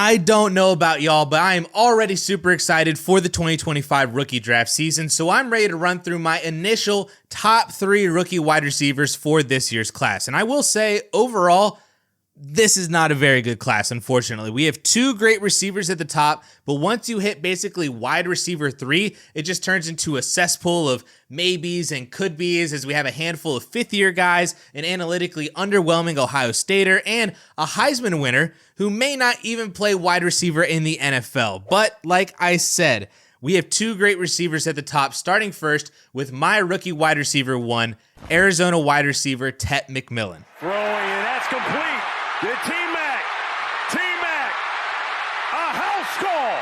I don't know about y'all, but I am already super excited for the 2025 rookie draft season, so I'm ready to run through my initial top 3 rookie wide receivers for this year's class. And I will say, overall, this is not a very good class, unfortunately. We have 2 great receivers at the top, but once you hit basically wide receiver 3, it just turns into a cesspool of maybes and could-bes, as we have a handful of fifth-year guys, an analytically underwhelming Ohio Stater, and a Heisman winner who may not even play wide receiver in the NFL. But like I said, we have 2 great receivers at the top, starting first with my rookie wide receiver 1, Arizona wide receiver Tet McMillan. Throwing, and that's complete. The T-Mac, a house call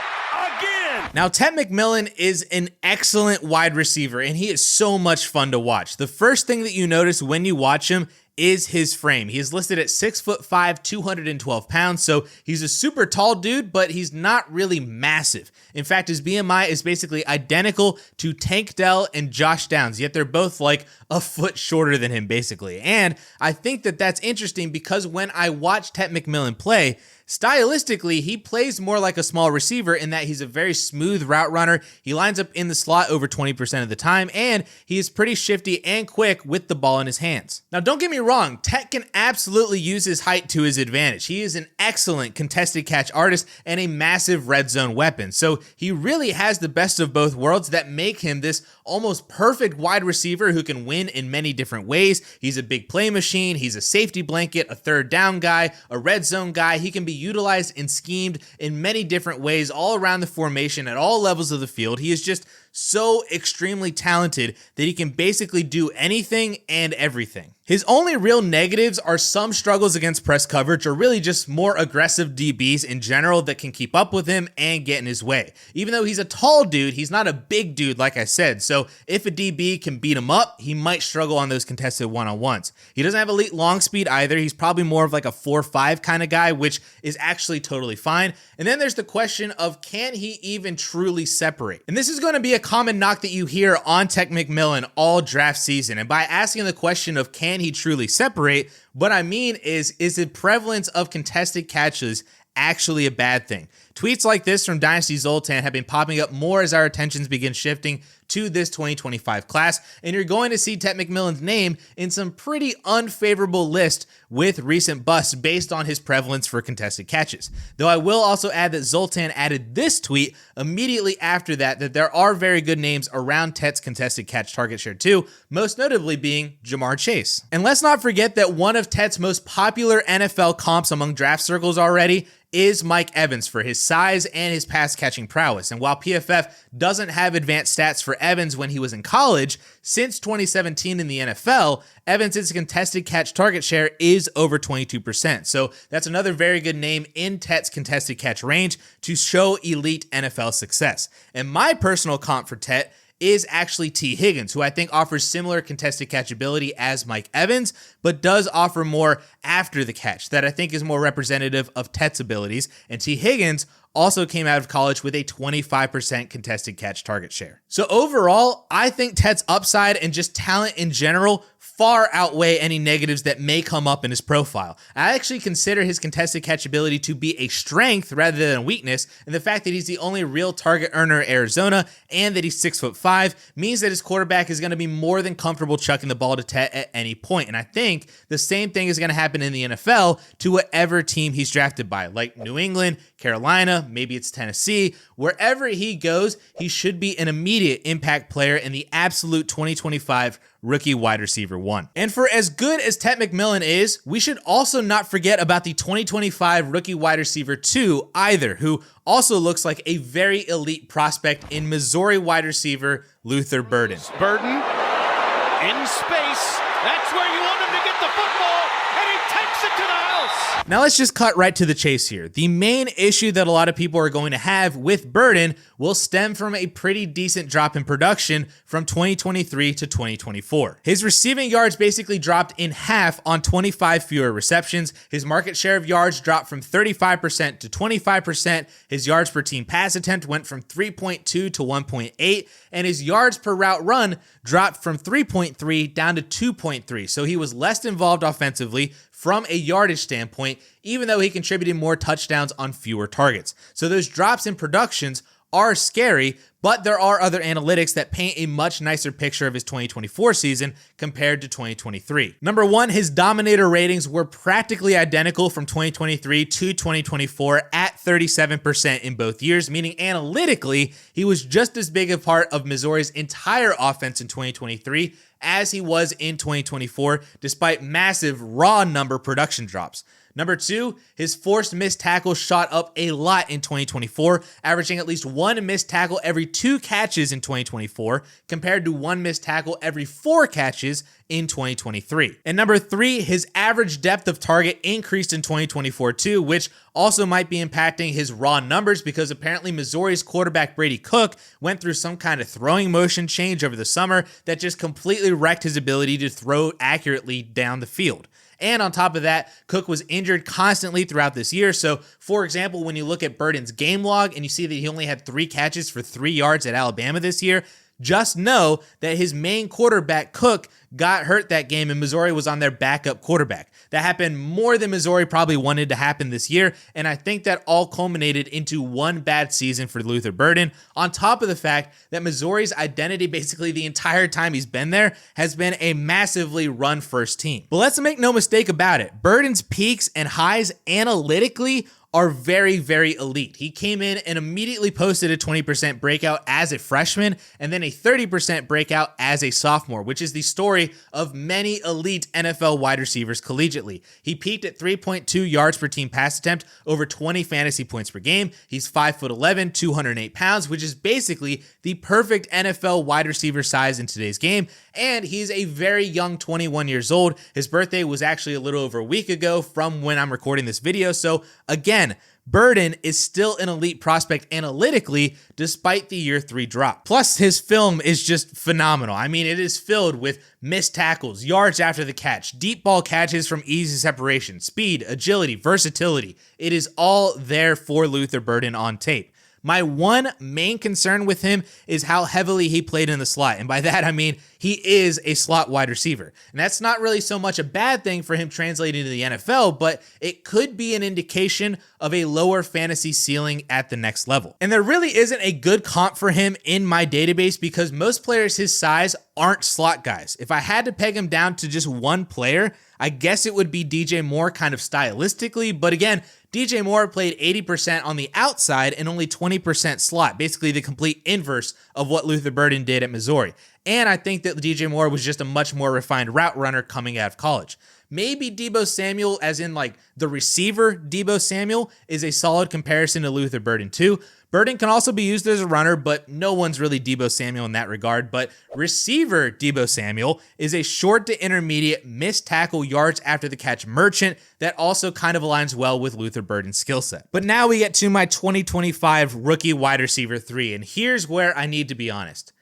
again. Now, Tet McMillan is an excellent wide receiver, and he is so much fun to watch. The first thing that you notice when you watch him is his frame. He is listed at 6'5", 212 pounds, so he's a super tall dude, but he's not really massive. In fact, his BMI is basically identical to Tank Dell and Josh Downs, yet they're both like a foot shorter than him, basically. And I think that that's interesting because when I watch Tet McMillan play, stylistically, he plays more like a small receiver in that he's a very smooth route runner. He lines up in the slot over 20% of the time, and he is pretty shifty and quick with the ball in his hands. Now, don't get me wrong, Tet can absolutely use his height to his advantage. He is an excellent contested catch artist and a massive red zone weapon. So he really has the best of both worlds that make him this almost perfect wide receiver who can win in many different ways. He's a big play machine. He's a safety blanket, a third down guy, a red zone guy. He can be utilized and schemed in many different ways all around the formation at all levels of the field. He is just so extremely talented that he can basically do anything and everything. His only real negatives are some struggles against press coverage, or really just more aggressive DBs in general that can keep up with him and get in his way. Even though he's a tall dude, he's not a big dude like I said, so if a DB can beat him up, he might struggle on those contested one-on-ones. He doesn't have elite long speed either. He's probably more of like a 4.5 kind of guy, which is actually totally fine. And then there's the question of, can he even truly separate? And this is going to be a common knock that you hear on Tet McMillan all draft season. And by asking the question of can he truly separate, what I mean is the prevalence of contested catches actually a bad thing? Tweets like this from Dynasty Zoltan have been popping up more as our attentions begin shifting to this 2025 class, and you're going to see Tet McMillan's name in some pretty unfavorable lists with recent busts based on his prevalence for contested catches. Though I will also add that Zoltan added this tweet immediately after that there are very good names around Tet's contested catch target share too, most notably being Jamar Chase. And let's not forget that one of Tet's most popular NFL comps among draft circles already is Mike Evans for his size and his pass catching prowess. And while PFF doesn't have advanced stats for Evans when he was in college, since 2017 in the NFL, Evans' contested catch target share is over 22%. So that's another very good name in Tet's contested catch range to show elite NFL success. And my personal comp for Tet is actually T. Higgins, who I think offers similar contested catch ability as Mike Evans, but does offer more after the catch that I think is more representative of Tet's abilities. And T. Higgins also came out of college with a 25% contested catch target share. So overall, I think Tet's upside and just talent in general far outweigh any negatives that may come up in his profile. I actually consider his contested catch ability to be a strength rather than a weakness, and the fact that he's the only real target earner at Arizona and that he's 6'5" means that his quarterback is going to be more than comfortable chucking the ball to Tet at any point. And I think the same thing is going to happen in the NFL to whatever team he's drafted by, like New England, Carolina, maybe it's Tennessee. Wherever he goes, he should be an immediate impact player in the absolute 2025 rookie wide receiver 1. And for as good as Tet McMillan is, we should also not forget about the 2025 rookie wide receiver 2 either, who also looks like a very elite prospect in Missouri wide receiver Luther Burden. Burden in space. That's where you want him to get the football, and he takes it to the house. Now let's just cut right to the chase here. The main issue that a lot of people are going to have with Burden will stem from a pretty decent drop in production from 2023 to 2024. His receiving yards basically dropped in half on 25 fewer receptions. His market share of yards dropped from 35% to 25%. His yards per team pass attempt went from 3.2 to 1.8, and his yards per route run dropped from 3.3 down to 2.3. So he was less involved offensively, from a yardage standpoint, even though he contributed more touchdowns on fewer targets. So those drops in productions are scary, but there are other analytics that paint a much nicer picture of his 2024 season compared to 2023. Number one, his dominator ratings were practically identical from 2023 to 2024 at 37% in both years, meaning analytically, he was just as big a part of Missouri's entire offense in 2023 as he was in 2024, despite massive raw number production drops. Number two, his forced missed tackles shot up a lot in 2024, averaging at least one missed tackle every 2 catches in 2024, compared to one missed tackle every 4 catches in 2023. And number three, his average depth of target increased in 2024 too, which also might be impacting his raw numbers because apparently Missouri's quarterback Brady Cook went through some kind of throwing motion change over the summer that just completely wrecked his ability to throw accurately down the field. And on top of that, Cook was injured constantly throughout this year. So, for example, when you look at Burden's game log and you see that he only had 3 catches for 3 yards at Alabama this year, just know that his main quarterback, Cook, got hurt that game and Missouri was on their backup quarterback. That happened more than Missouri probably wanted to happen this year, and I think that all culminated into one bad season for Luther Burden, on top of the fact that Missouri's identity basically the entire time he's been there has been a massively run-first team. But let's make no mistake about it, Burden's peaks and highs analytically are very, very elite. He came in and immediately posted a 20% breakout as a freshman and then a 30% breakout as a sophomore, which is the story of many elite NFL wide receivers collegiately. He peaked at 3.2 yards per team pass attempt, over 20 fantasy points per game. He's 5'11", 208 pounds, which is basically the perfect NFL wide receiver size in today's game. And he's a very young 21 years old. His birthday was actually a little over a week ago from when I'm recording this video. So again, Burden is still an elite prospect analytically despite the year 3 drop. Plus, his film is just phenomenal. I mean, it is filled with missed tackles, yards after the catch, deep ball catches from easy separation, speed, agility, versatility. It is all there for Luther Burden on tape. My one main concern with him is how heavily he played in the slot. And by that, I mean, he is a slot wide receiver. And that's not really so much a bad thing for him translating to the NFL, but it could be an indication of a lower fantasy ceiling at the next level. And there really isn't a good comp for him in my database because most players his size aren't slot guys. If I had to peg him down to just one player, I guess it would be DJ Moore kind of stylistically, but again, DJ Moore played 80% on the outside and only 20% slot, basically the complete inverse of what Luther Burden did at Missouri. And I think that DJ Moore was just a much more refined route runner coming out of college. Maybe Deebo Samuel, as in like the receiver Deebo Samuel, is a solid comparison to Luther Burden too. Burden can also be used as a runner, but no one's really Deebo Samuel in that regard. But receiver Deebo Samuel is a short to intermediate missed tackle yards after the catch merchant that also kind of aligns well with Luther Burden's skill set. But now we get to my 2025 rookie wide receiver 3, and here's where I need to be honest.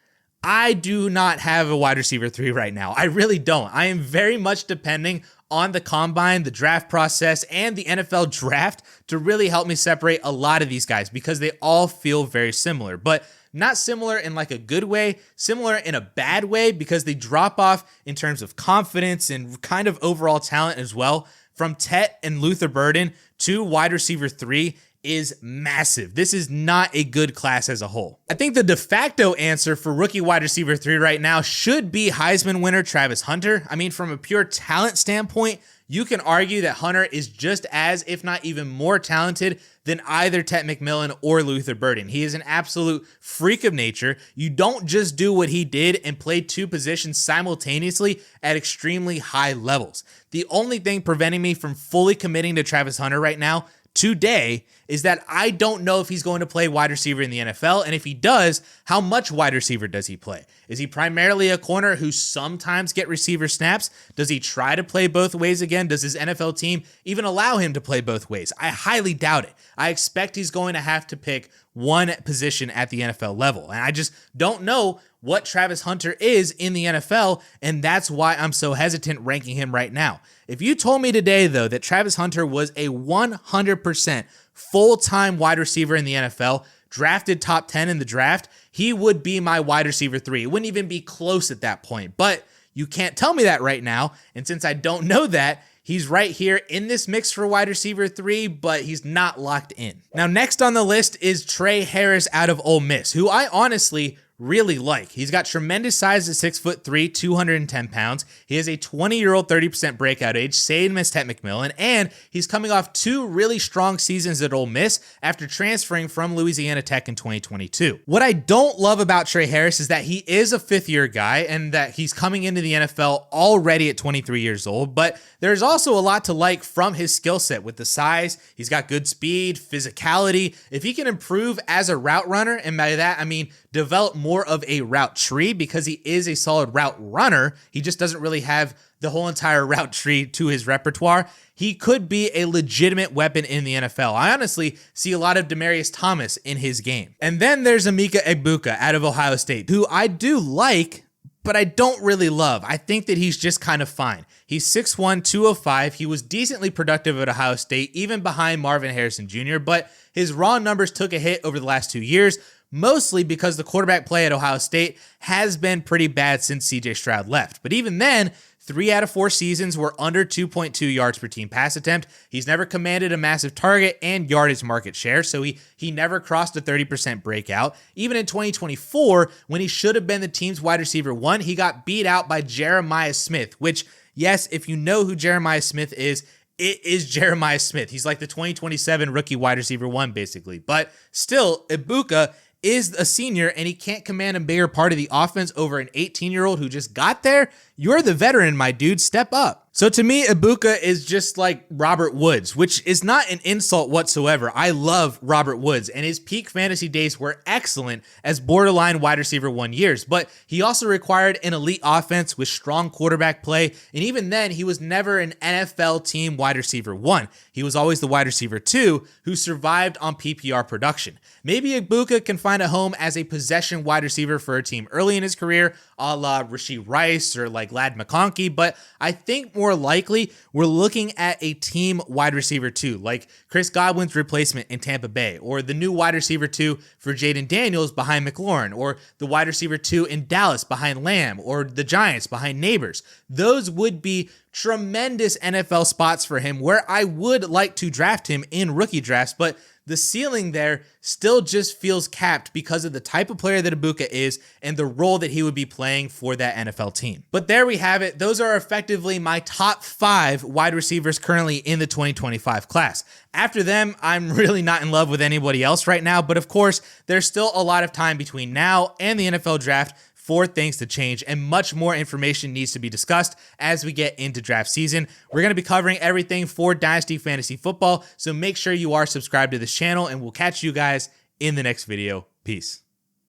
I do not have a wide receiver 3 right now. I really don't. I am very much depending on the combine, the draft process, and the NFL draft to really help me separate a lot of these guys because they all feel very similar, but not similar in like a good way, similar in a bad way because they drop off in terms of confidence and kind of overall talent as well. From Tet and Luther Burden to wide receiver 3 is massive. This is not a good class as a whole. I think the de facto answer for rookie wide receiver 3 right now should be Heisman winner Travis Hunter. I mean, from a pure talent standpoint, you can argue that Hunter is just as, if not even more talented than either Tet McMillan or Luther Burden. He is an absolute freak of nature. You don't just do what he did and play 2 positions simultaneously at extremely high levels. The only thing preventing me from fully committing to Travis Hunter right now today is that I don't know if he's going to play wide receiver in the NFL, and if he does, how much wide receiver does he play? Is he primarily a corner who sometimes get receiver snaps? Does he try to play both ways again? Does his NFL team even allow him to play both ways? I highly doubt it. I expect he's going to have to pick one position at the NFL level, and I just don't know what Travis Hunter is in the NFL, and that's why I'm so hesitant ranking him right now. If you told me today, though, that Travis Hunter was a 100% full-time wide receiver in the NFL, drafted top 10 in the draft, he would be my wide receiver 3. It wouldn't even be close at that point, but you can't tell me that right now, and since I don't know that, he's right here in this mix for wide receiver 3, but he's not locked in. Now, next on the list is Tre Harris out of Ole Miss, who I honestly really like. He's got tremendous size at 6'3", 210 pounds. He has a 20-year-old 30% breakout age, same as Tet McMillan, and he's coming off 2 really strong seasons at Ole Miss after transferring from Louisiana Tech in 2022. What I don't love about Tre Harris is that he is a 5th-year guy and that he's coming into the NFL already at 23 years old, but there's also a lot to like from his skill set with the size. He's got good speed, physicality. If he can improve as a route runner, and by that I mean develop more of a route tree, because he is a solid route runner, he just doesn't really have the whole entire route tree to his repertoire, he could be a legitimate weapon in the NFL. I honestly see a lot of Demaryius Thomas in his game. And then there's Emeka Egbuka out of Ohio State, who I do like, but I don't really love. I think that he's just kind of fine. He's 6'1", 205. He was decently productive at Ohio State, even behind Marvin Harrison Jr., but his raw numbers took a hit over the last 2 years, mostly because the quarterback play at Ohio State has been pretty bad since CJ Stroud left. But even then, 3 out of 4 seasons were under 2.2 yards per team pass attempt. He's never commanded a massive target and yardage market share, so he never crossed a 30% breakout. Even in 2024, when he should have been the team's wide receiver 1, he got beat out by Jeremiah Smith, which, yes, if you know who Jeremiah Smith is, it is Jeremiah Smith. He's like the 2027 rookie wide receiver 1, basically. But still, Egbuka is a senior and he can't command a bigger part of the offense over an 18-year-old who just got there. You're the veteran, my dude. Step up. So to me, Egbuka is just like Robert Woods, which is not an insult whatsoever. I love Robert Woods, and his peak fantasy days were excellent as borderline wide receiver 1 years, but he also required an elite offense with strong quarterback play, and even then, he was never an NFL team wide receiver 1. He was always the wide receiver 2 who survived on PPR production. Maybe Egbuka can find a home as a possession wide receiver for a team early in his career, a la Rashee Rice or like Ladd McConkey, but I think more likely we're looking at a team wide receiver 2, like Chris Godwin's replacement in Tampa Bay, or the new wide receiver 2 for Jaden Daniels behind McLaurin, or the wide receiver 2 in Dallas behind Lamb, or the Giants behind Neighbors. Those would be tremendous NFL spots for him where I would like to draft him in rookie drafts, but the ceiling there still just feels capped because of the type of player that Egbuka is and the role that he would be playing for that NFL team. But there we have it. Those are effectively my top 5 wide receivers currently in the 2025 class. After them, I'm really not in love with anybody else right now, but of course, there's still a lot of time between now and the NFL draft for things to change, and much more information needs to be discussed as we get into draft season. We're going to be covering everything for Dynasty Fantasy Football, so make sure you are subscribed to this channel, and we'll catch you guys in the next video. Peace.